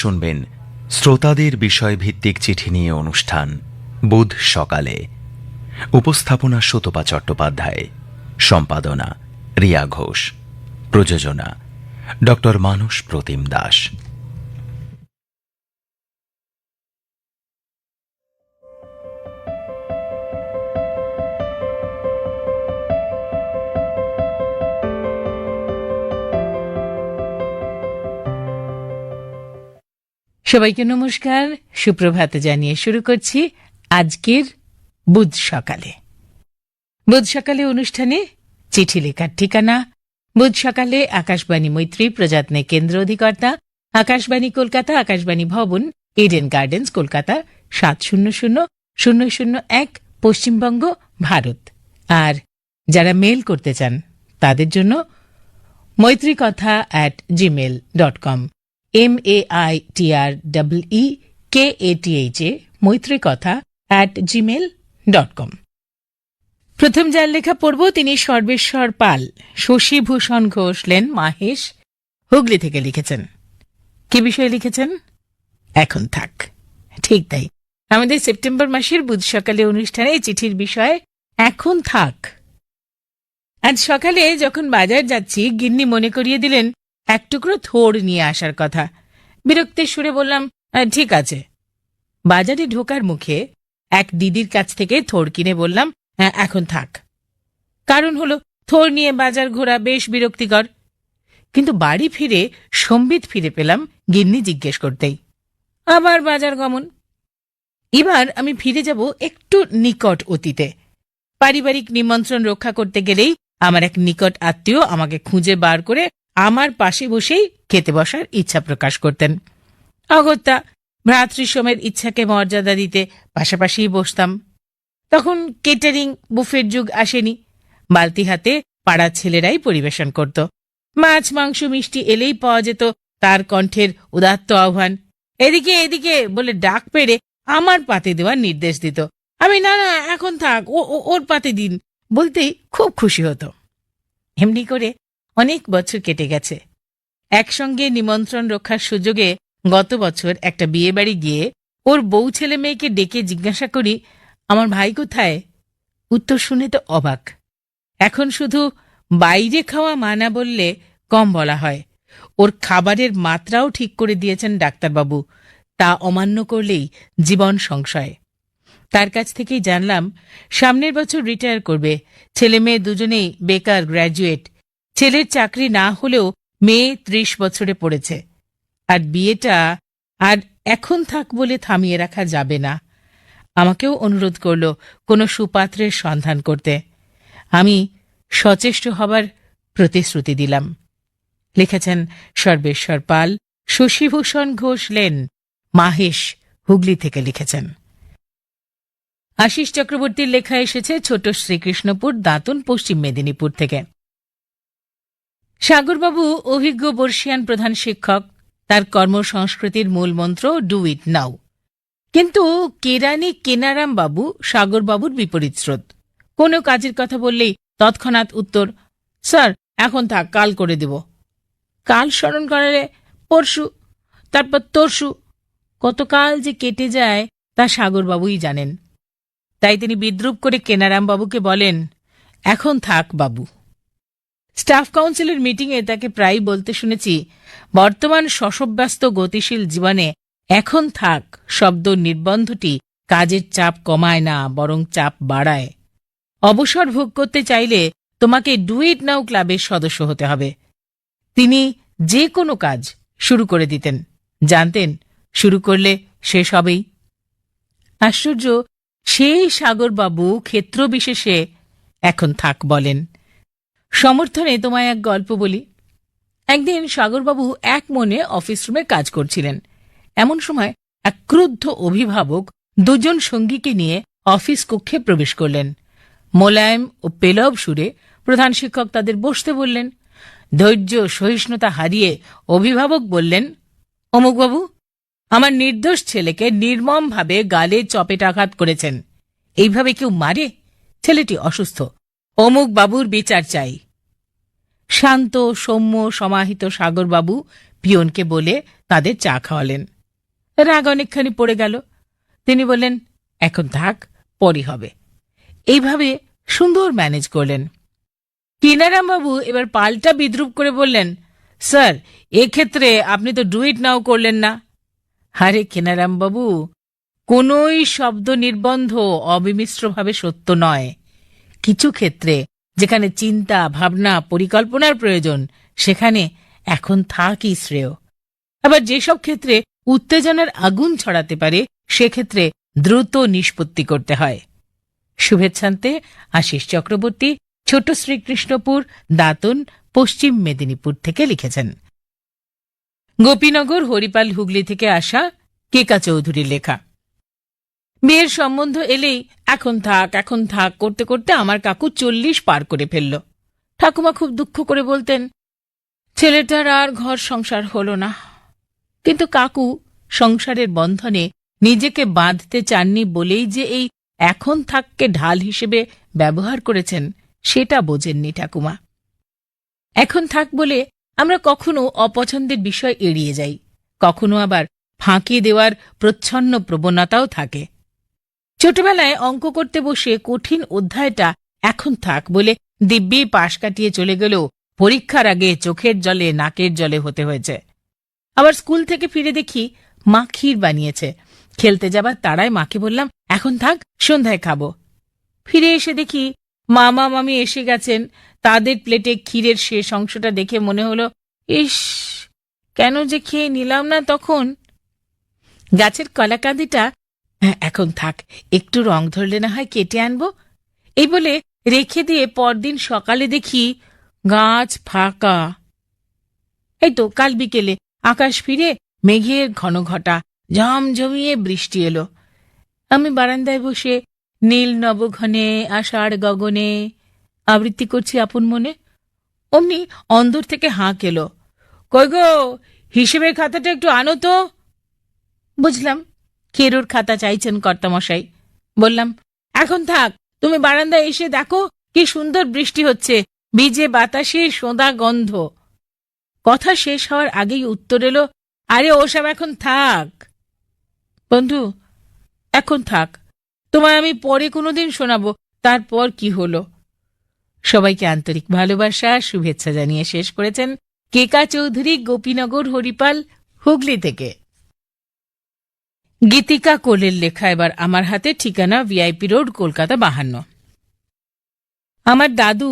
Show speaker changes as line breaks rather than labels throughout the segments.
শুনবেন শ্রোতাদের বিষয়ভিত্তিক চিঠি নিয়ে অনুষ্ঠান বুধ সকালে। উপস্থাপনা সুতপা চট্টোপাধ্যায়, সম্পাদনা রিয়া ঘোষ, প্রযোজনা ডক্টর মানস প্রতিম দাস।
সবাইকে নমস্কার, সুপ্রভাত জানিয়ে শুরু করছি আজকের বুধ সকালে। বুধ সকালে অনুষ্ঠানে চিঠি লেখার ঠিকানা বুধ সকালে, আকাশবাণী মৈত্রী, প্রজাতনে কেন্দ্র অধিকর্তা, আকাশবাণী কলকাতা, আকাশবাণী ভবন, ইডেন গার্ডেন্স, কলকাতা 700001, পশ্চিমবঙ্গ, ভারত। আর যারা মেল করতে চান তাদের জন্য maitrikatha@gmail.com, MAITREEKATHA, maitrikatha@gmail.com। প্রথম যার লেখা পড়ব তিনি সর্বেশ্বর পাল। শশীভূষণ ঘোষ লেন, মাহেশ, হুগলি থেকে লিখেছেন। কি বিষয়ে লিখেছেন? এখন থাক। ঠিক তাই, আমাদের সেপ্টেম্বর মাসের বুধ সকালে অনুষ্ঠানে চিঠির বিষয় এখন থাক। আজ সকালে যখন বাজার যাচ্ছি, গিন্নি মনে করিয়ে দিলেন এক টুকরো থোড় নিয়ে আসার কথা। বিরক্তির সুরে বললাম, ঠিক আছে। বাজারে ঢোকার মুখে এক দিদির কাছ থেকে থোড় কিনে বললাম, এখন থাক। কারণ হলো থোড় নিয়ে বাজার ঘোরা বেশ বিরক্তিকর। কিন্তু বাড়ি ফিরে সম্বিত ফিরে পেলাম গিন্নি জিজ্ঞেস করতেই। আবার বাজার গমন। এবার আমি ফিরে যাব একটু নিকট অতীতে। পারিবারিক নিমন্ত্রণ রক্ষা করতে গেলেই আমার এক নিকট আত্মীয় আমাকে খুঁজে বার করে আমার পাশে বসেই খেতে বসার ইচ্ছা প্রকাশ করতেন। অগত্যা ভ্রাতৃশ্রমের ইচ্ছাকে মর্যাদা দিতে পাশাপাশি বসতাম। তখন কেটারিং বুফের যুগ আসেনি। বালতি হাতে পাড়ার ছেলেরাই পরিবেশন করত। মাছ, মাংস, মিষ্টি এলেই পাওয়া যেত তার কণ্ঠের উদাত্ত আহ্বান। এদিকে এদিকে বলে ডাক পেড়ে আমার পাতে দেওয়ার নির্দেশ দিত। আমি না না এখন থাক, ওর পাতে দিন বলতেই খুব খুশি হতো। এমনি করে অনেক বছর কেটে গেছে। একসঙ্গে নিমন্ত্রণ রক্ষার সুযোগে গত বছর একটা বিয়ে বাড়ি গিয়ে ওর বউ ছেলে মেয়েকে ডেকে জিজ্ঞাসা করি, আমার ভাই কোথায়? উত্তর শুনে তো অবাক। এখন শুধু বাইরে খাওয়া মানা বললে কম বলা হয়। ওর খাবারের মাত্রাও ঠিক করে দিয়েছেন ডাক্তারবাবু। তা অমান্য করলেই জীবন সংশয়। তার কাছ থেকেই জানলাম সামনের বছর রিটায়ার করবে। ছেলে মেয়ে দুজনেই বেকার গ্র্যাজুয়েট। ছেলের চাকরি না হলেও মেয়ে 30 বছরে পড়েছে। আর বিয়েটা আর এখন থাক বলে থামিয়ে রাখা যাবে না। আমাকেও অনুরোধ করল কোনো সুপাত্রের সন্ধান করতে। আমি সচেষ্ট হবার প্রতিশ্রুতি দিলাম। লিখেছেন সর্বেশ্বর পাল। শশীভূষণ ঘোষ লেন, মাহেশ, হুগলি থেকে লিখেছেন। আশিস চক্রবর্তীর লেখা এসেছে ছোট শ্রীকৃষ্ণপুর, দাঁতন, পশ্চিম মেদিনীপুর থেকে। সাগরবাবু অভিজ্ঞ বর্ষিয়ান প্রধান শিক্ষক। তার কর্মসংস্কৃতির মূল মন্ত্র ডু ইট নাও। কিন্তু কেরানি কেনারাম বাবু সাগরবাবুর বিপরীত স্রোত। কোনো কাজের কথা বললেই তৎক্ষণাৎ উত্তর, স্যার এখন থাক, কাল করে দেব। কাল স্মরণ করালে পরশু, তারপর তরশু। কতকাল যে কেটে যায় তা সাগরবাবুই জানেন। তাই তিনি বিদ্রুপ করে কেনারাম বাবুকে বলেন, এখন থাক বাবু। স্টাফ কাউন্সিলের মিটিংয়ে তাকে প্রায় বলতে শুনেছি, বর্তমান শশব্যস্ত গতিশীল জীবনে এখন থাক শব্দ নির্বন্ধটি কাজের চাপ কমায় না, বরং চাপ বাড়ায়। অবসর ভোগ করতে চাইলে তোমাকে ডু ইট নাও ক্লাবের সদস্য হতে হবে। তিনি যে কোনো কাজ শুরু করে দিতেন, জানতেন শুরু করলে শেষ হবেই। আশ্চর্য, সেই সাগরবাবু ক্ষেত্র বিশেষে এখন থাক বলেন। সমর্থনে তোমায় এক গল্প বলি। একদিন সাগরবাবু এক মনে অফিস রুমে কাজ করছিলেন। এমন সময় এক ক্রুদ্ধ অভিভাবক দুজন সঙ্গীকে নিয়ে অফিস কক্ষে প্রবেশ করলেন। মোলায়েম ও পেলব সুরে প্রধান শিক্ষক তাদের বসতে বললেন। ধৈর্য সহিষ্ণুতা হারিয়ে অভিভাবক বললেন, অমুকবাবু, আমার নির্দোষ ছেলেকে নির্মমভাবে গালে চপেটাঘাত করেছেন। এইভাবে কেউ মারে? ছেলেটি অসুস্থ। অমুক বাবুর বিচার চাই। শান্ত সৌম্য সমাহিত সাগরবাবু পিয়নকে বলে তাদের চা খাওয়ালেন। রাগ অনেকখানি পড়ে গেল। তিনি বললেন, এখন থাক, পরই হবে। এইভাবে সুন্দর ম্যানেজ করলেন। কিনারামবাবু এবার পাল্টা বিদ্রুপ করে বললেন, স্যার, এক্ষেত্রে আপনি তো ডু ইট নাও করলেন না। আরে কিনারামবাবু, কোনই শব্দ নির্বন্ধ অবিমিশ্রভাবে সত্য নয়। কিছু ক্ষেত্রে যেখানে চিন্তা, ভাবনা, পরিকল্পনার প্রয়োজন, সেখানে এখন থাকই শ্রেয়। আবার যেসব ক্ষেত্রে উত্তেজনার আগুন ছড়াতে পারে, সেক্ষেত্রে দ্রুত নিষ্পত্তি করতে হয়। শুভেচ্ছান্তে আশিস চক্রবর্তী, ছোট শ্রীকৃষ্ণপুর, দাঁতন, পশ্চিম মেদিনীপুর থেকে লিখেছেন। গোপীনগর, হরিপাল, হুগলি থেকে আসা কেকা চৌধুরীর লেখা। বিয়ের সম্বন্ধ এলেই এখন থাক, এখন থাক করতে করতে আমার কাকু 40 পার করে ফেলল। ঠাকুমা খুব দুঃখ করে বলতেন, ছেলেটার আর ঘর সংসার হলো না। কিন্তু কাকু সংসারের বন্ধনে নিজেকে বাঁধতে চাননি বলেই যে এই এখন থাককে ঢাল হিসেবে ব্যবহার করেছেন, সেটা বোঝেননি ঠাকুমা। এখন থাক বলে আমরা কখনো অপছন্দের বিষয় এড়িয়ে যাই, কখনো আবার ফাঁকি দেওয়ার প্রচ্ছন্ন প্রবণতাও থাকে। ছোটবেলায় অঙ্ক করতে বসে কঠিন অধ্যায়টা এখন থাক বলে দিব্যি পাশ কাটিয়ে চলে গেলেও পরীক্ষার আগে চোখের জলে নাকের জলে হতে হয়েছে। আবার স্কুল থেকে ফিরে দেখি মা ক্ষীর বানিয়েছে। খেলতে যাবার তাড়ায় মাকে বললাম, এখন থাক, সন্ধ্যায় খাবো। ফিরে এসে দেখি মামা মামি এসে গেছেন। তাদের প্লেটে ক্ষীরের শেষ অংশটা দেখে মনে হলো, ইস, কেন যে খেয়ে নিলাম না তখন। গাছের কলাকাঁদিটা এখন থাক, একটু রং ধরলে না হয় কেটে আনবো, এই বলে রেখে দিয়ে পরদিন সকালে দেখি গাছ ফাঁকা। এই তো কাল বিকেলে আকাশ ফিরে মেঘের ঘন ঘটা, ঝমঝমিয়ে বৃষ্টি এলো। আমি বারান্দায় বসে নীল নবঘনে আষাঢ় গগনে আবৃত্তি করছি আপন মনে। অমনি অন্দর থেকে হাঁক এলো, কই গো, হিসেবের খাতাটা একটু আনো তো। বুঝলাম খেরোর খাতা চাইছেন কর্তামশাই। বললাম, এখন থাক, তুমি বারান্দায় এসে দেখো কি সুন্দর বৃষ্টি হচ্ছে, ভিজে বাতাসে সোঁদা গন্ধ। কথা শেষ হওয়ার আগেই উত্তর এলো, আরে ওসব এখন থাক। বন্ধু, এখন থাক, তোমায় আমি পরে কোনোদিন শোনাবো তারপর কি হলো। সবাইকে আন্তরিক ভালোবাসা, শুভেচ্ছা জানিয়ে শেষ করেছেন কেকা চৌধুরী, গোপীনগর, হরিপাল, হুগলি থেকে। গীতিকা কোলের লেখা এবার আমার হাতে। ঠিকানা ভিআইপি রোড, কলকাতা 52। আমার দাদু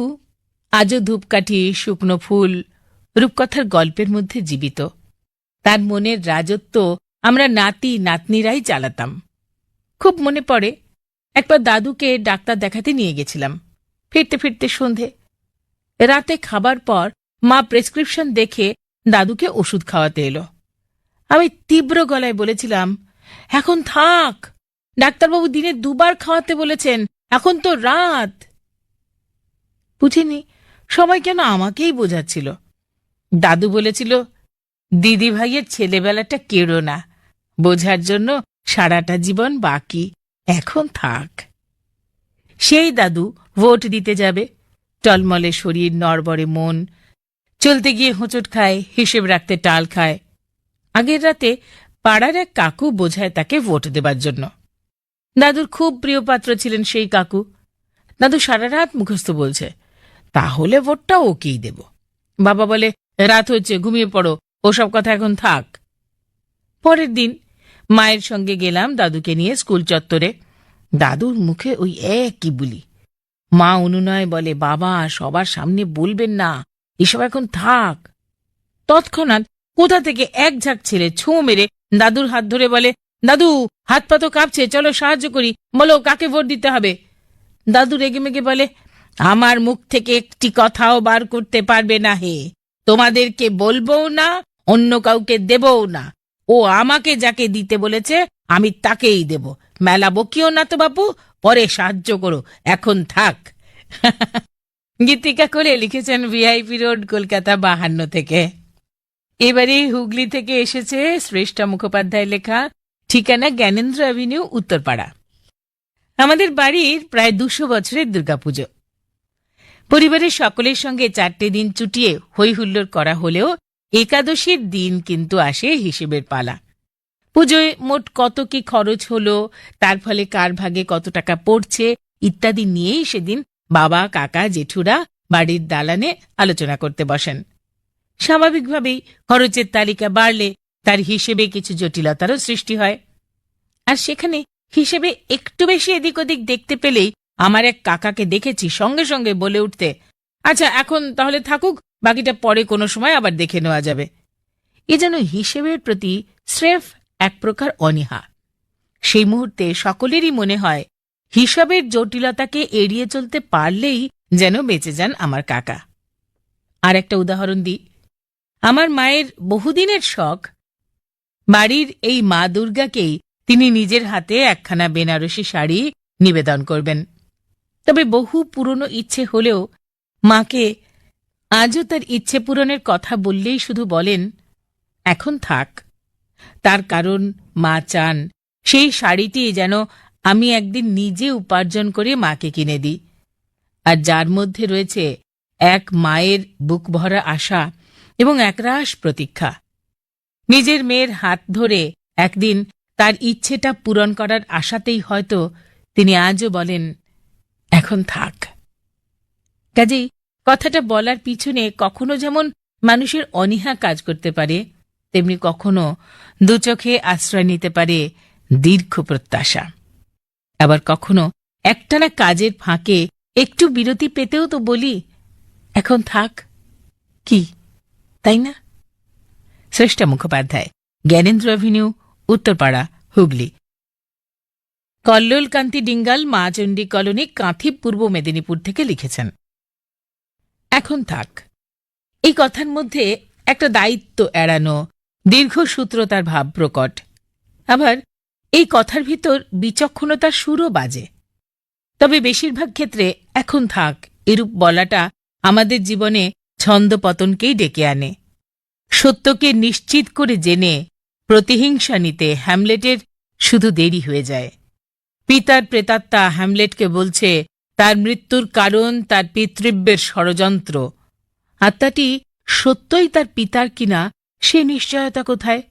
আজও ধূপকাঠি, শুকনো ফুল, রূপকথার গল্পের মধ্যে জীবিত। তার মনের রাজত্ব আমরা নাতি নাতনিরাই চালাতাম। খুব মনে পড়ে, একবার দাদুকে ডাক্তার দেখাতে নিয়ে গেছিলাম। ফিরতে ফিরতে সন্ধে। রাতে খাবার পর মা প্রেসক্রিপশন দেখে দাদুকে ওষুধ খাওয়াতে এলো। আমি তীব্র গলায় বলেছিলাম, এখন থাক, ডাক্তারবাবু দিনে 2 বার খাওয়াতে বলেছেন, এখন তো রাত। বুঝিনি সবাই কেন আমাকেই বোঝাচ্ছিল। দাদু বলেছিল, দিদি ভাইয়ের ছেলেবেলাটা কেড়ো না, বোঝার জন্য সারাটা জীবন বাকি, এখন থাক। সেই দাদু ভোট দিতে যাবে, টলমলে শরীর, নড়বড়ে মন, চলতে গিয়ে হোঁচট খায়, হিসেব রাখতে টাল খায়। আগের রাতে পাড়ার এক কাকু বোঝায় তাকে ভোট দেবার জন্য। দাদুর খুব প্রিয় পাত্র ছিলেন সেই কাকু। দাদু সারা রাত মুখস্থ বলছে, তাহলে ভোটটা ওকেই দেব। বাবা বলে, রাত হচ্ছে, ঘুমিয়ে পড়ো, ওসব কথা এখন থাক। পরের দিন মায়ের সঙ্গে গেলাম দাদুকে নিয়ে স্কুল চত্বরে। দাদুর মুখে ওই একই বুলি। মা অনুনয় বলে, বাবা, সবার সামনে বলবেন না, এসব এখন থাক। তৎক্ষণাৎ কোথা থেকে এক ঝাঁক ছেলে ছোঁ মেরে দাদুর হাত ধরে বলে, দাদু, হাত পা তো কাঁপছে, চলো সাহায্য করি, বলো কাকে ভোট দিতে হবে। দাদু রেগে মেগে বলে, আমার মুখ থেকে একটি কথাও বার করতে পারবে না হে, তোমাদেরকে বলবও না, অন্য কাউকে দেবও না। ও আমাকে যাকে দিতে বলেছে আমি তাকেই দেব। মেলা বকিও না তো বাপু, পরে সাহায্য করো, এখন থাক। গীতিকা করে লিখেছেন ভিআইপি রোড, কলকাতা 52 থেকে। এবারে হুগলি থেকে এসেছে শ্রেষ্ঠা মুখোপাধ্যায় লেখা। ঠিকানা জ্ঞানেন্দ্র অ্যাভিনিউ, উত্তরপাড়া। আমাদের বাড়ির প্রায় 200 বছরের দুর্গাপুজো। পরিবারের সকলের সঙ্গে 4টে দিন চুটিয়ে হই হুল্লোড় করা হলেও একাদশীর দিন কিন্তু আসে হিসেবের পালা। পুজোয় মোট কত কি খরচ হলো, তার ফলে কার ভাগে কত টাকা পড়ছে ইত্যাদি নিয়েই সেদিন বাবা, কাকা, জেঠুরা বাড়ির দালানে আলোচনা করতে বসেন। স্বাভাবিকভাবেই খরচের তালিকা বাড়লে তার হিসেবে কিছু জটিলতারও সৃষ্টি হয়। আর সেখানে হিসেবে একটু বেশি এদিক ওদিক দেখতে পেলেই আমার এক কাকাকে দেখেছি সঙ্গে সঙ্গে বলে উঠতে, আচ্ছা এখন তাহলে থাকুক, বাকিটা পরে কোনো সময় আবার দেখে নেওয়া যাবে। এ যেন হিসেবের প্রতি স্রেফ এক প্রকার অনীহা। সেই মুহূর্তে সকলেরই মনে হয় হিসাবের জটিলতাকে এড়িয়ে চলতে পারলেই যেন বেঁচে যান আমার কাকা। আর একটা উদাহরণ দিই, আমার মায়ের বহুদিনের শখ, বাড়ির এই মা দুর্গাকেই তিনি নিজের হাতে একখানা বেনারসি শাড়ি নিবেদন করবেন। তবে বহু পুরনো ইচ্ছে হলেও মাকে আজও তার ইচ্ছে পূরণের কথা বললেই শুধু বলেন, এখন থাক। তার কারণ মা চান সেই শাড়িটি যেন আমি একদিন নিজে উপার্জন করে মাকে কিনে দিই, আর যার মধ্যে রয়েছে এক মায়ের বুক ভরা আশা এবং একরাশ প্রতীক্ষা। নিজের মেয়ের হাত ধরে একদিন তার ইচ্ছেটা পূরণ করার আশাতেই হয়তো তিনি আজও বলেন, এখন থাক। কাজেই কথাটা বলার পিছনে কখনো যেমন মানুষের অনীহা কাজ করতে পারে, তেমনি কখনো দুচোখে আশ্রয় নিতে পারে দীর্ঘ প্রত্যাশা। আবার কখনো একটানা কাজের ফাঁকে একটু বিরতি পেতেও তো বলি, এখন থাক। কি তাই না? শ্রেষ্ঠা মুখোপাধ্যায়, জ্ঞানেন্দ্র অ্যাভিনিউ, উত্তরপাড়া, হুগলি। কল্লোল কান্তি ডিঙ্গাল, মা চণ্ডী কলোনি, কাঁথি, পূর্ব মেদিনীপুর থেকে লিখেছেন, এখন থাক। এই কথার মধ্যে একটা দায়িত্ব এড়ানো, দীর্ঘসূত্রতার ভাব প্রকট। আবার এই কথার ভিতর বিচক্ষণতার সুরও বাজে। তবে বেশিরভাগ ক্ষেত্রে এখন থাক এরূপ বলাটা আমাদের জীবনে ছন্দপতনকেই ডেকে আনে। সত্যকে নিশ্চিত করে জেনে প্রতিহিংসা নিতে হ্যামলেটের শুধু দেরি হয়ে যায়। পিতার প্রেতাত্মা হ্যামলেটকে বলছে তার মৃত্যুর কারণ তার পিতৃব্যের ষড়যন্ত্র। আত্মাটি সত্যই তার পিতার কিনা সে নিশ্চয়তা কোথায়?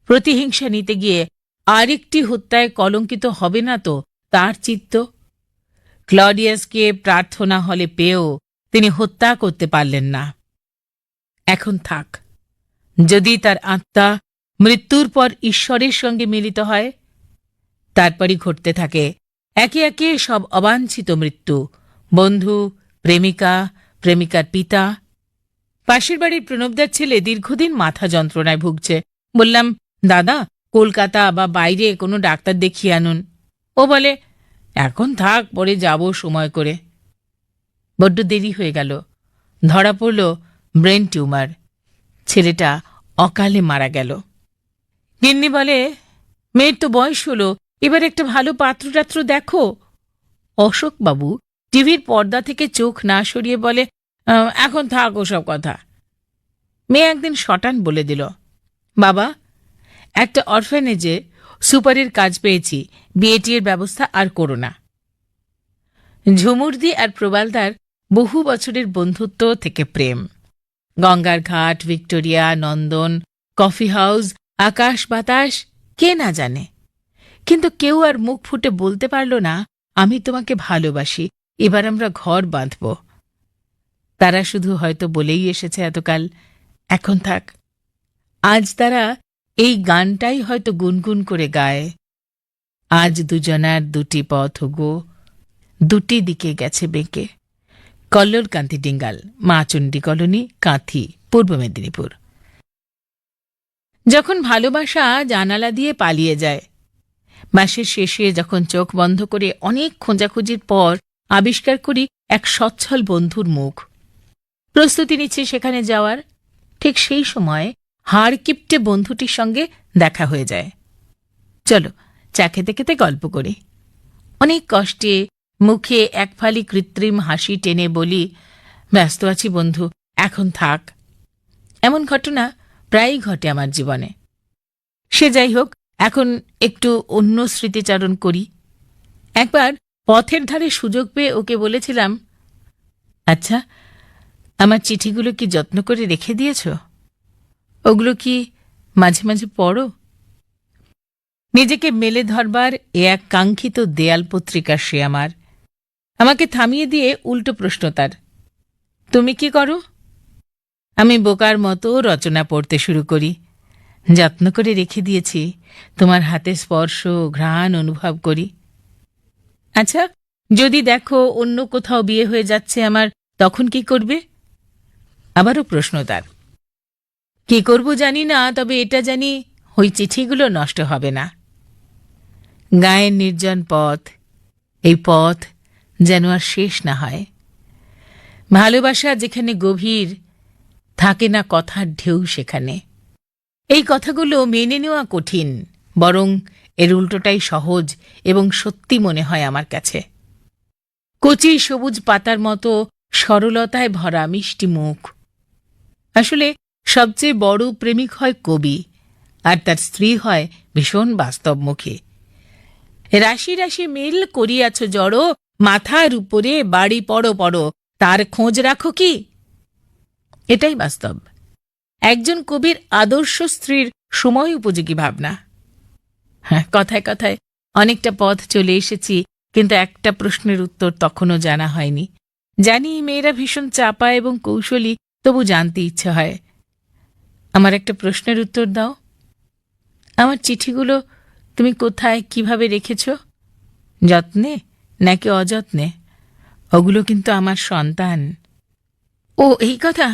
প্রতিহিংসা নিতে গিয়ে আরেকটি হত্যায় কলঙ্কিত হবে না তো তার চিত্ত? ক্লডিয়াসকে প্রার্থনা হলে পেয়েও তিনি হত্যা করতে পারলেন না। এখন থাক। যদি তার আত্মা মৃত্যুর পর ঈশ্বরের সঙ্গে মিলিত হয়, তারপরই ঘটতে থাকে একে একে সব অবাঞ্ছিত মৃত্যু। বন্ধু, প্রেমিকা, প্রেমিকার পিতা। পাশের বাড়ির প্রণবদার ছেলে দীর্ঘদিন মাথা যন্ত্রণায় ভুগছে। বললাম, দাদা, কলকাতা বা বাইরে কোনো ডাক্তার দেখিয়ে আনুন। ও বলে, এখন থাক, পরে যাব সময় করে। বড্ড দেরি হয়ে গেল। ধরা পড়ল ব্রেন টিউমার। ছেলেটা অকালে মারা গেল। গিন্নি বলে, মেয়ের তো বয়স হলো, এবার একটা ভালো পাত্রটাত্র দেখো। অশোকবাবু টিভির পর্দা থেকে চোখ না সরিয়ে বলে, এখন থাক ওসব কথা। মেয়ে একদিন শটান বলে দিল, বাবা, একটা অরফানেজে সুপারের কাজ পেয়েছি, বিয়েটির ব্যবস্থা আর করো না। ঝুমুরদি আর প্রবালদার বহু বছরের বন্ধুত্ব থেকে প্রেম। গঙ্গার ঘাট, ভিক্টোরিয়া, নন্দন, কফি হাউস, আকাশ বাতাস, কে না জানে। কিন্তু কেউ আর মুখ ফুটে বলতে পারল না, আমি তোমাকে ভালোবাসি, এবার আমরা ঘর বাঁধব। তারা শুধু হয়তো বলেই এসেছে এতকাল, এখন থাক। আজ তারা এই গানটাই হয়তো গুনগুন করে গায়। আজ দুজনার দুটি পথ গো, দুটি দিকে গেছে বেঁকে। কল্লোল কান্তি ডিঙ্গাল, মা চণ্ডী কলোনি, কাঁথি, পূর্ব মেদিনীপুর। যখন ভালোবাসা জানালা দিয়ে পালিয়ে যায়, মাসের শেষে যখন চোখ বন্ধ করে অনেক খোঁজাখুঁজির পর আবিষ্কার করি এক সচ্ছল বন্ধুর মুখ, প্রস্তুতি নিচ্ছে সেখানে যাওয়ার, ঠিক সেই সময় হাড় কিপটে বন্ধুটির সঙ্গে দেখা হয়ে যায়। চলো চা খেতে খেতে গল্প করি। অনেক কষ্টে মুখে এক ফালি কৃত্রিম হাসি টেনে বলি, ব্যস্ত আছি বন্ধু, এখন থাক। এমন ঘটনা প্রায়ই ঘটে আমার জীবনে। সে যাই হোক, এখন একটু অন্য স্মৃতিচারণ করি। একবার পথের ধারে সুযোগ পেয়ে ওকে বলেছিলাম, আচ্ছা, আমার চিঠিগুলো কি যত্ন করে রেখে দিয়েছ? ওগুলো কি মাঝে মাঝে পড়ো? নিজেকে মেলে ধরবার এ এক কাঙ্ক্ষিত দেয়াল পত্রিকা সে আমাকে থামিয়ে দিয়ে উল্টো প্রশ্ন তার, তুমি কি করো? আমি বোকার মতো রচনা পড়তে শুরু করি। যত্ন করে রেখে দিয়েছি, তোমার হাতে স্পর্শ ঘ্রাণ অনুভব করি। আচ্ছা, যদি দেখো অন্য কোথাও বিয়ে হয়ে যাচ্ছে আমার, তখন কি করবে? আবারও প্রশ্ন তার। কি করব জানি না, তবে এটা জানি ওই চিঠিগুলো নষ্ট হবে না। গায়ের নির্জন পথ, এই পথ যেন আর শেষ না হয়। ভালোবাসা যেখানে গভীর, থাকে না কথার ঢেউ সেখানে। এই কথাগুলো মেনে নেওয়া কঠিন, বরং এর উল্টোটাই সহজ এবং সত্যি মনে হয় আমার কাছে। কচি সবুজ পাতার মতো সরলতায় ভরা মিষ্টি মুখ। আসলে সবচেয়ে বড় প্রেমিক হয় কবি, আর তার স্ত্রী হয় ভীষণ বাস্তবমুখী। রাশি রাশি মিল করিয়াছ জড়ো, মাথার উপরে বাড়ি পড়ো পড়ো, তার খোঁজ রাখো কি? এটাই বাস্তব। একজন কবির আদর্শ স্ত্রীর সময় উপযোগী ভাবনা। হ্যাঁ, কথায় কথায় অনেকটা পথ চলে এসেছি, কিন্তু একটা প্রশ্নের উত্তর তখনও জানা হয়নি। জানি মেয়েরা ভীষণ চাপা এবং কৌশলী, তবু জানতে ইচ্ছে হয়। আমার একটা প্রশ্নের উত্তর দাও। আমার চিঠিগুলো তুমি কোথায় কিভাবে রেখেছ? যত্নে নাকি অযত্নে? ওগুলো কিন্তু আমার সন্তান। ও এই কথা!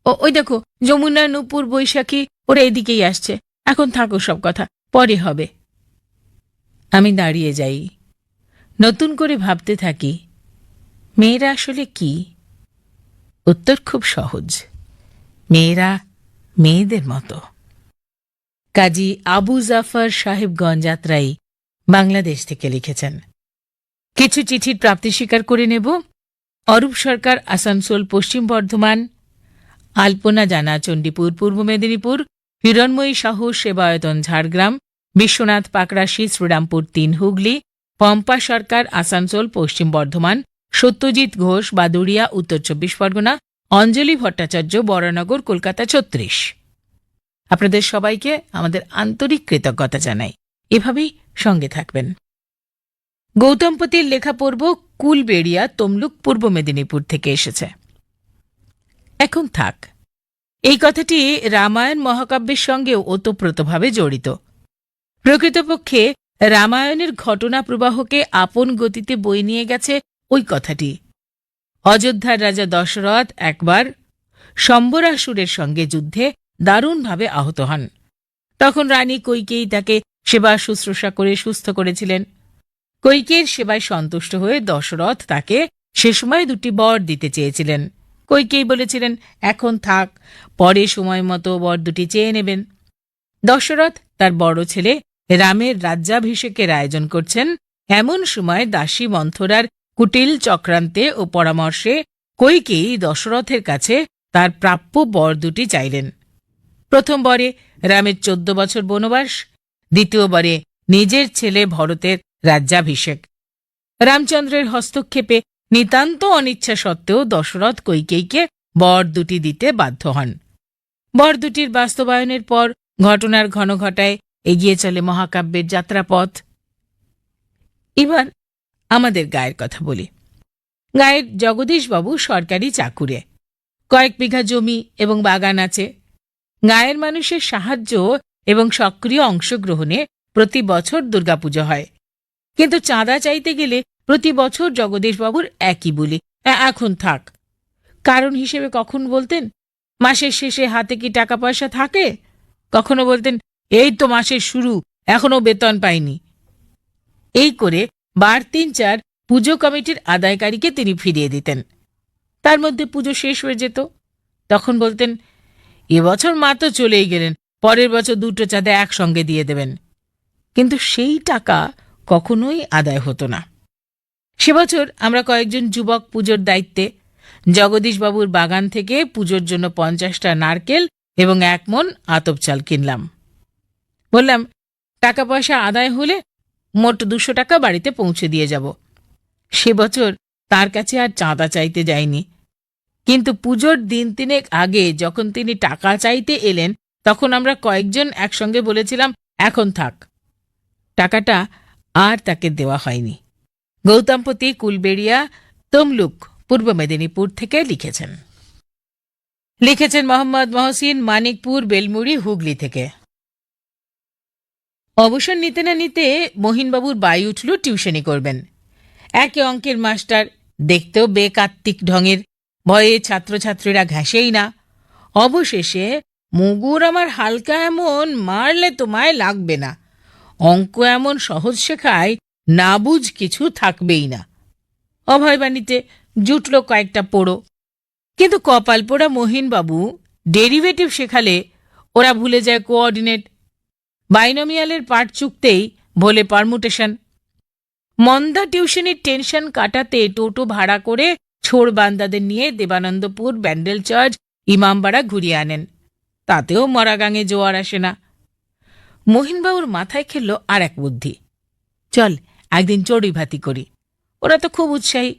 ওই দেখো, যমুনা, নূপুর, বৈশাখী ওরা এদিকেই আসছে। এখন থাকো সব কথা, পরে হবে। আমি দাঁড়িয়ে যাই, নতুন করে ভাবতে থাকি, মেয়েরা আসলে কি? উত্তর খুব সহজ, মেয়েরা মেয়েদের মতো। কাজী আবু জাফর সাহেব গঞ্জাত্রাই বাংলাদেশ থেকে লিখেছেন। কিছু চিঠির প্রাপ্তি স্বীকার করে নেব। অরূপ সরকার, আসানসোল, পশ্চিম বর্ধমান। আলপনা জানা, চণ্ডীপুর, পূর্ব মেদিনীপুর। হিরণময়ী সাহ, সেবায়তন, ঝাড়গ্রাম। বিশ্বনাথ পাকরাশি, শ্রীরামপুর ৩, হুগলি। পম্পা সরকার, আসানসোল, পশ্চিম বর্ধমান। সত্যজিৎ ঘোষ, বাদুড়িয়া, উত্তর ২৪ পরগনা। অঞ্জলি ভট্টাচার্য, বরানগর, কলকাতা ৩৬। আপনাদের সবাইকে আমাদের আন্তরিক কৃতজ্ঞতা জানাই। এভাবেই সঙ্গে থাকবেন। গৌতমপতির লেখা পড়ব। কুলবেড়িয়া, তমলুক, পূর্ব মেদিনীপুর থেকে এসেছে। এখন থাক, এই কথাটি রামায়ণ মহাকাব্যের সঙ্গেও ওতপ্রোতভাবে জড়িত। প্রকৃতপক্ষে রামায়ণের ঘটনা প্রবাহকে আপন গতিতে বয়ে নিয়ে গেছে ওই কথাটি। অযোধ্যার রাজা দশরথ একবার শম্বরাসুরের সঙ্গে যুদ্ধে দারুণভাবে আহত হন। তখন রানী কৈকেয়ী তাকে সেবা শুশ্রূষা করে সুস্থ করেছিলেন। কৈকেয়ীর সেবায় সন্তুষ্ট হয়ে দশরথ তাকে সে সময় 2টি বর দিতে চেয়েছিলেন। কৈকেয়ী বলেছিলেন, এখন থাক, পরে সময় মতো বর 2টি চেয়ে নেবেন। দশরথ তার বড় ছেলে রামের রাজ্যাভিষেকের আয়োজন করছেন। এমন সময় দাসী মন্থরার কুটিল চক্রান্তে ও পরামর্শে কৈকেয়ী দশরথের কাছে তার প্রাপ্য বর 2টি চাইলেন। প্রথম বরে রামের 14 বছর বনবাস, দ্বিতীয় বরে নিজের ছেলে ভরতের রাজ্যাভিষেক। রামচন্দ্রের হস্তক্ষেপে নিতান্ত অনিচ্ছা সত্ত্বেও দশরথ কৈকেয়ীকে বর 2টি দিতে বাধ্য হন। বর 2টির বাস্তবায়নের পর ঘটনার ঘন ঘটায় এগিয়ে চলে মহাকাব্যের যাত্রাপথ। এবার আমাদের গায়ের কথা বলি। গায়ের জগদীশবাবু সরকারি চাকুরে, কয়েক বিঘা জমি এবং বাগান আছে। গায়ের মানুষের সাহায্য এবং সক্রিয় অংশগ্রহণে প্রতি বছর দুর্গাপুজো হয়, কিন্তু চাঁদা চাইতে গেলে প্রতি বছর জগদীশবাবুর একই বলি, এখন থাক। কারণ হিসেবে কখন বলতেন, মাসের শেষে হাতে কি টাকা পয়সা থাকে? কখনো বলতেন, এই তো মাসের শুরু, এখনো বেতন পাইনি। এই করে বার ৩-৪ পুজো কমিটির আদায়কারীকে তিনি ফিরিয়ে দিতেন। তার মধ্যে পুজো শেষ হয়ে যেত। তখন বলতেন, এবছর মা তো চলেই গেলেন, পরের বছর 2টো চাঁদা একসঙ্গে দিয়ে দেবেন। কিন্তু সেই টাকা কখনোই আদায় হতো না। সে বছর আমরা কয়েকজন যুবক পুজোর দায়িত্বে জগদীশবাবুর বাগান থেকে পুজোর জন্য 50টা নারকেল এবং 1 মণ আতপ চাল কিনলাম। বললাম, টাকা পয়সা আদায় হলে মোট 200 টাকা বাড়িতে পৌঁছে দিয়ে যাব। সে বছর তার কাছে আর চাঁদা চাইতে যায়নি, কিন্তু পুজোর দিন 3 আগে যখন তিনি টাকা চাইতে এলেন, তখন আমরা কয়েকজন একসঙ্গে বলেছিলাম এখন থাক। টাকাটা আর তাকে দেওয়া হয়নি। গৌতমপতি কুলবেড়িয়া, তমলুক, পূর্ব মেদিনীপুর থেকে লিখেছেন। মোহাম্মদ মহসিন, মানিকপুর, বেলমুড়ি, হুগলি থেকে। অবসর নিতে না নিতে মহিনবাবুর বাই উঠল টিউশনি করবেন। একে অঙ্কের মাস্টার, দেখতেও বেকার্তিক ঢঙের, ভয়ে ছাত্রছাত্রীরা ঘেঁষেই না। অবশেষে মুগুর আমার হালকা এমন মারলে তোমায় লাগবে না, অঙ্ক এমন সহজ শেখায় না বুঝ কিছু থাকবেই না। অভয়বাণীতে জুটল কয়েকটা পোড়ো, কিন্তু কপাল পোড়া মহিনবাবু ডেরিভেটিভ শেখালে ওরা ভুলে যায় কোঅর্ডিনেট। বাইনোমিয়ালের পাঠ চুকতেই ভোলে পারমুটেশন। মন্দা টিউশনির টেনশন কাটাতে টোটো ভাড়া করে ছোড় বান্দাদের নিয়ে দেবানন্দপুর, ব্যান্ডেল চার্চ, ইমামবাড়া ঘুরিয়ে আনেন। তাতেও মরাগাঙে জোয়ার আসে না। মহিনবাবুর মাথায় খেলল আর এক বুদ্ধি, চল একদিন চড়ুই ভাতি করি। ওরা তো খুব উৎসাহী।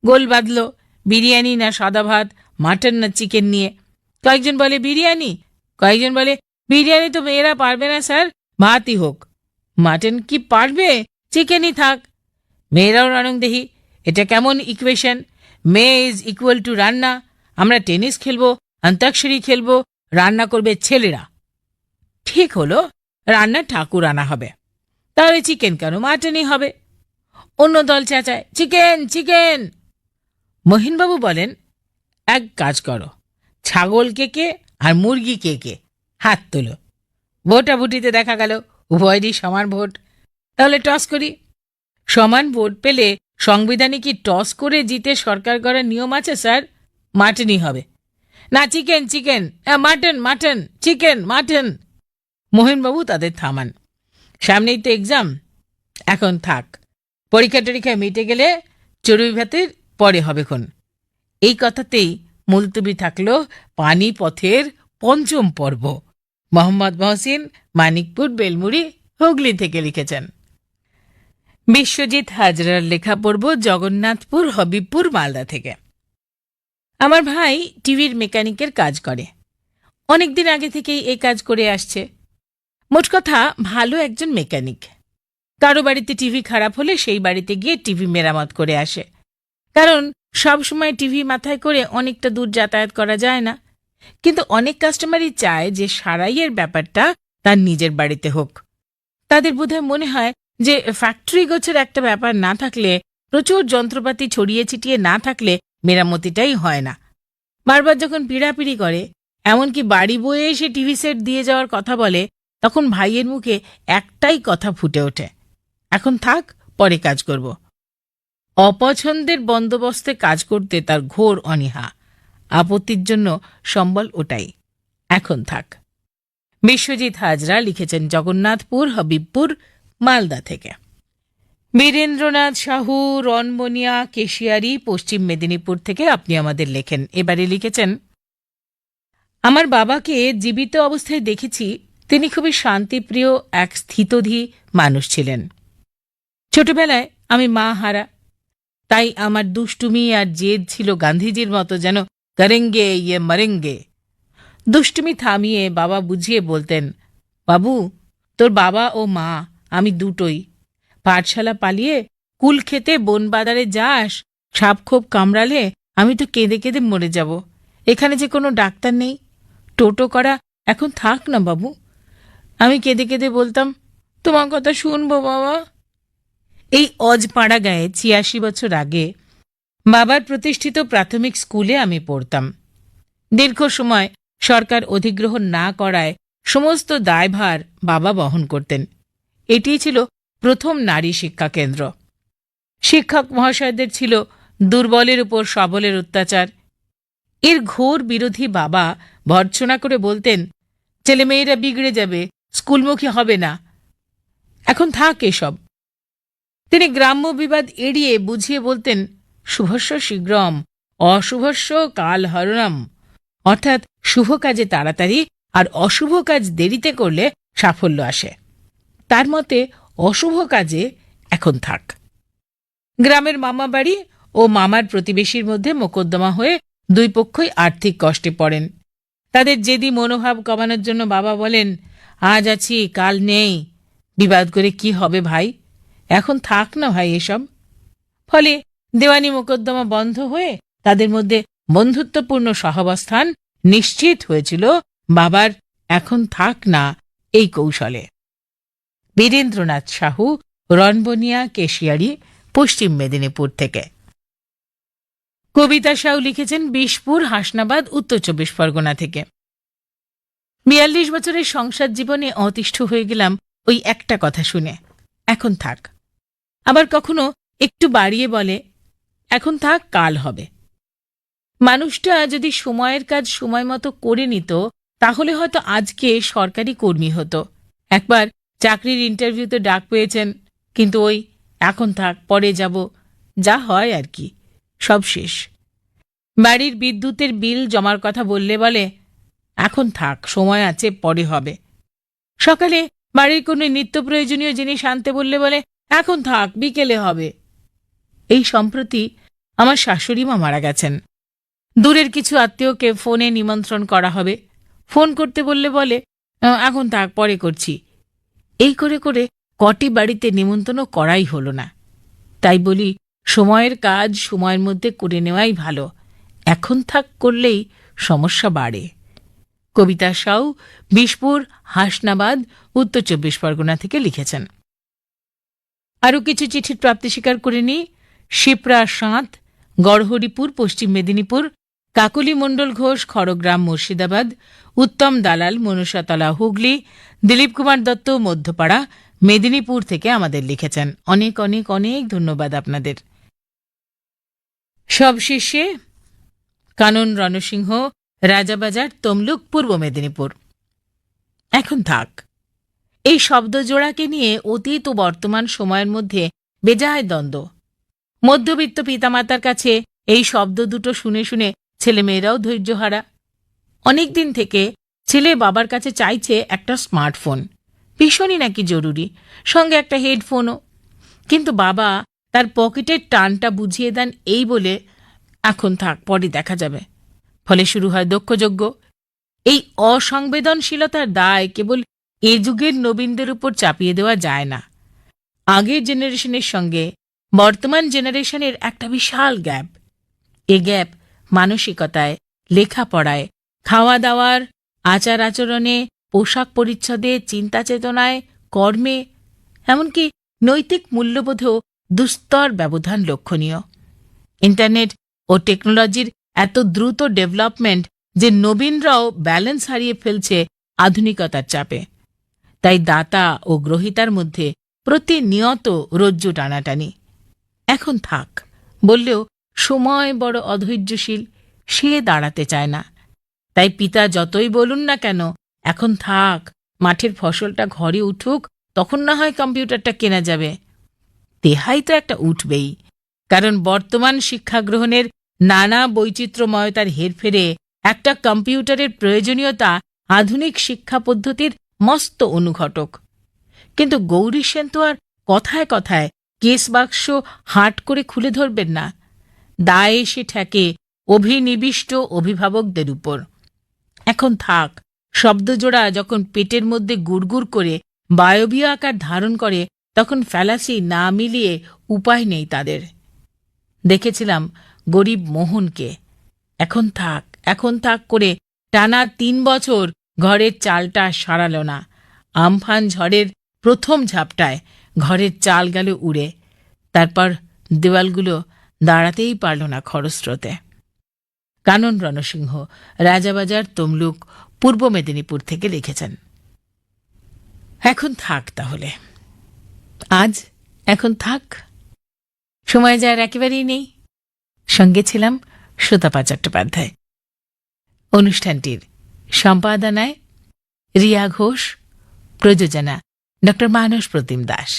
গোল বাঁধল বিরিয়ানি না সাদা ভাত, মাটন না চিকেন নিয়ে। কয়েকজন বলে বিরিয়ানি, কয়েকজন বলে বিরিয়ানি তো মেয়েরা পারবে না স্যার, ভাতই হোক। মাটন কি পারবে, চিকেনই থাক। মেয়েরাও রানং দেখি, এটা কেমন ইকুয়েশন? মেয়ে ইজ ইকুয়াল টু রান্না। আমরা টেনিস খেলবো, অন্তাক্ষরী খেলবো, রান্না করবে ছেলেরা। ঠিক হলো, রান্না ঠাকুর আনা হবে। তাহলে চিকেন কেন, মাটনই হবে। অন্য দল চেঁচায় চিকেন চিকেন। মহিনবাবু বলেন, এক কাজ করো, ছাগল কে কে আর মুরগি কে কে, হাত তোলো। ভোটাভুটিতে দেখা গেল উভয়েরই সমান ভোট। তাহলে টস করি। সমান ভোট পেলে সংবিধানে কি টস করে জিতে সরকার করার নিয়ম আছে স্যার? মাটনই হবে। না, chicken chicken, mutton mutton, chicken mutton. মোহনবাবু তাদের থামান। সামনেই তো এক্সাম, এখন থাক। পরীক্ষা টরীক্ষা মিটে গেলে চড়ুই ভাতের পরে হবেক্ষণ। এই কথাতেই মুলতবি থাকল পানিপথের পঞ্চম পর্ব। মোহাম্মদ মহসিন, মানিকপুর, বেলমুড়ি, হুগলি থেকে লিখেছেন। বিশ্বজিৎ হাজরার লেখা পড়ব জগন্নাথপুর, হবিবপুর, মালদা থেকে। আমার ভাই টিভির মেকানিকের কাজ করে। অনেকদিন আগে থেকেই এই কাজ করে আসছে। মোট কথা ভালো একজন মেকানিক। কারো বাড়িতে টিভি খারাপ হলে সেই বাড়িতে গিয়ে টিভি মেরামত করে আসে। কারণ সব সময় টিভি মাথায় করে অনেকটা দূর যাতায়াত করা যায় না। কিন্তু অনেক কাস্টমারই চায় যে সারাইয়ের ব্যাপারটা তার নিজের বাড়িতে হোক। তাদের বোধহয় মনে হয় যে ফ্যাক্টরি গোছের একটা ব্যাপার না থাকলে, প্রচুর যন্ত্রপাতি ছড়িয়ে ছিটিয়ে না থাকলে মেরামতিটাই হয় না। বারবার যখন পিড়াপিড়ি করে, এমনকি বাড়ি বয়ে এসে টিভি সেট দিয়ে যাওয়ার কথা বলে, তখন ভাইয়ের মুখে একটাই কথা ফুটে ওঠে, এখন থাক, পরে কাজ করব। অপছন্দের বন্দোবস্তে কাজ করতে তার ঘোর অনীহা। আপত্তির জন্য সম্বল ওটাই, এখন থাক। বিশ্বজিৎ হাজরা লিখেছেন জগন্নাথপুর, হবিবপুর, মালদা থেকে। বীরেন্দ্রনাথ সাহু, রনমনিয়া, কেশিয়ারি, পশ্চিম মেদিনীপুর থেকে আপনি আমাদের লেখেন। এবারে লিখেছেন, আমার বাবাকে জীবিত অবস্থায় দেখেছি। তিনি খুবই শান্তিপ্রিয় এক স্থিতধী মানুষ ছিলেন। ছোটবেলায় আমি মা হারা, তাই আমার দুষ্টুমি আর জেদ ছিল গান্ধীজির মতো, যেন করেঙ্গে ইয়ে মরেঙ্গে। দুষ্টুমি থামিয়ে বাবা বুঝিয়ে বলতেন, বাবু, তোর বাবা ও মা আমি দুটোই। পাঠশালা পালিয়ে কুল খেতে বনবাদারে যাস, সাপ খোপ কামড়ালে আমি তো কেঁদে কেঁদে মরে যাব। এখানে যে কোনো ডাক্তার নেই, টোটো করা, এখন থাক না বাবু। আমি কেঁদে কেঁদে বলতাম, তোমার কথা শুনবো বাবা। এই অজপাড়া গায়ে ৮৬ বছর আগে বাবার প্রতিষ্ঠিত প্রাথমিক স্কুলে আমি পড়তাম। দীর্ঘ সময় সরকার অধিগ্রহণ না করায় সমস্ত দায়ভার বাবা বহন করতেন। এটিই ছিল প্রথম নারী শিক্ষা কেন্দ্র। শিক্ষক মহাশয়দের ছিল দুর্বলের উপর সবলের অত্যাচার। এর ঘোর বিরোধী বাবা ভর্ৎসনা করে বলতেন, ছেলেমেয়েরা বিগড়ে যাবে, স্কুলমুখী হবে না, এখন থাক এসব। তিনি গ্রাম্য বিবাদ এড়িয়ে বুঝিয়ে বলতেন, শুভস্য শীঘ্রম অশুভস্য কাল হরণম, অর্থাৎ শুভ কাজে তাড়াতাড়ি আর অশুভ কাজ দেরিতে করলে সাফল্য আসে। তার মতে অশুভ কাজে এখন থাক। গ্রামের মামা বাড়ি ও মামার প্রতিবেশীর মধ্যে মোকদ্দমা হয়ে দুই পক্ষই আর্থিক কষ্টে পড়েন। তাদের জেদি মনোভাব কমানোর জন্য বাবা বলেন, আজ আছি কাল নেই, বিবাদ করে কি হবে ভাই, এখন থাক না ভাই এসব। ফলে দেওয়ানি মোকদ্দমা বন্ধ হয়ে তাদের মধ্যে বন্ধুত্বপূর্ণ সহাবস্থান নিশ্চিত হয়েছিল বাবার এখন থাক না এই কৌশলে। বীরেন্দ্রনাথ সাহু, রনবনিয়া, কেশিয়ারি, পশ্চিম মেদিনীপুর থেকে। কবিতা সাউ লিখেছেন বিশপুর, হাসনাবাদ, উত্তর 24 পরগনা থেকে। 42 বছরের সংসার জীবনে অতিষ্ঠ হয়ে গেলাম ওই একটা কথা শুনে, এখন থাক। আবার কখনো একটু বাড়িয়ে বলে, এখন থাক কাল হবে। মানুষটা যদি সময়ের কাজ সময় মতো করে নিত তাহলে হয়তো আজকে সরকারি কর্মী হতো। একবার চাকরির ইন্টারভিউতে ডাক পেয়েছেন, কিন্তু ওই এখন থাক পরে যাব, যা হয় আর কি, সব শেষ। বাড়ির বিদ্যুতের বিল জমার কথা বললে বলে, এখন থাক সময় আছে পরে হবে। সকালে বাড়ির কোনো নিত্য প্রয়োজনীয় জিনিস আনতে বললে বলে, এখন থাক বিকেলে হবে। এই সম্প্রতি আমার শাশুড়ি মা মারা গেছেন। দূরের কিছু আত্মীয়কে ফোনে নিমন্ত্রণ করা হবে, ফোন করতে বললে বলে, এখন থাক পরে করছি। এই করে করে কটি বাড়িতে নিমন্ত্রণ করাই হলো না। তাই বলি, সময়ের কাজ সময়ের মধ্যে করে নেওয়াই ভালো, এখন থাক করলেই সমস্যা বাড়ে। কবিতা সাউ, বিশপুর, হাসনাবাদ, উত্তর 24 পরগনা থেকে লিখেছেন। আরও কিছু চিঠির প্রাপ্তি স্বীকার করে নিই। শিপ্রা সাঁত, গড়হরিপুর, পশ্চিম মেদিনীপুর, কাকলি মণ্ডল ঘোষ, খড়গ্রাম, মুর্শিদাবাদ, উত্তম দালাল, মনুষাতলা, হুগলি, দিলীপ কুমার দত্ত, মধ্যপাড়া, মেদিনীপুর থেকে আমাদের লিখেছেন। অনেক অনেক অনেক ধন্যবাদ আপনাদের। সবশেষে কানন রণসিংহ, রাজাবাজার, তমলুক, পূর্ব মেদিনীপুর। এখন থাক এই শব্দজোড়াকে নিয়ে অতীত ও বর্তমান সময়ের মধ্যে বেজায় দ্বন্দ্ব। মধ্যবিত্ত পিতামাতার কাছে এই শব্দ দুটো শুনে শুনে ছেলেমেয়েরাও ধৈর্যহারা। অনেকদিন থেকে ছেলে বাবার কাছে চাইছে একটা স্মার্টফোন, ভীষণই নাকি জরুরি, সঙ্গে একটা হেডফোনও। কিন্তু বাবা তার পকেটের টানটা বুঝিয়ে দেন এই বলে, এখন থাক পরে দেখা যাবে। ফলে শুরু হয় দক্ষযজ্ঞ। এই অসংবেদনশীলতার দায় কেবল এ যুগের নবীনদের উপর চাপিয়ে দেওয়া যায় না। আগের জেনারেশনের সঙ্গে বর্তমান জেনারেশনের একটা বিশাল গ্যাপ। এ গ্যাপ মানসিকতায়, লেখাপড়ায়, খাওয়া দাওয়ার, আচার আচরণে, পোশাক পরিচ্ছদে, চিন্তা চেতনায়, কর্মে, এমনকি নৈতিক মূল্যবোধেও দুস্তর ব্যবধান লক্ষণীয়। ইন্টারনেট ও টেকনোলজির এত দ্রুত ডেভেলপমেন্ট যে নবীনরাও ব্যালেন্স হারিয়ে ফেলছে আধুনিকতার চাপে। তাই দাতা ও গ্রহীতার মধ্যে প্রতিনিয়ত রজ্জু টানাটানি। এখন থাক বললেও সময় বড় অধৈর্যশীল, সে দাঁড়াতে চায় না। তাই পিতা যতই বলুন না কেন, এখন থাক, মাঠের ফসলটা ঘরে উঠুক, তখন না হয় কম্পিউটারটা কেনা যাবে। তেহাই তো একটা উঠবেই, কারণ বর্তমান শিক্ষা গ্রহণের নানা বৈচিত্র্যময়তার হেরফেরে একটা কম্পিউটারের প্রয়োজনীয়তা আধুনিক শিক্ষা পদ্ধতির মস্ত অনুঘটক। কিন্তু গৌরী সেন তো আর কথায় কথায় কেস বাক্স হাট করে খুলে ধরবেন না। দায় এসে ঠেকে অভিনিবিষ্ট অভিভাবকদের উপর। এখন থাক শব্দজোড়া যখন পেটের মধ্যে গুড়গুড় করে বায়বীয় আকার ধারণ করে, তখন ফ্যালাসি না মিলিয়ে উপায় নেই তাদের। দেখেছিলাম গরিব মোহনকে, এখন থাক করে টানা 3 বছর ঘরের চালটা সারাল না। আমফান ঝড়ের প্রথম ঝাপটায় ঘরের চাল গেল উড়ে, তারপর দেওয়ালগুলো দাঁড়াতেই পারল না খরস্রোতে। কানন রণসিংহ, রাজাবাজার, তমলুক, পূর্ব মেদিনীপুর থেকে লিখেছেন। এখন থাক তাহলে, আজ এখন থাক, সময় যার একেবারেই নেই। সঙ্গে ছিলাম সুতপা চট্টোপাধ্যায়। অনুষ্ঠানটির সম্পাদনায় রিয়া ঘোষ, প্রযোজনা ডক্টর মানস প্রতিম দাস।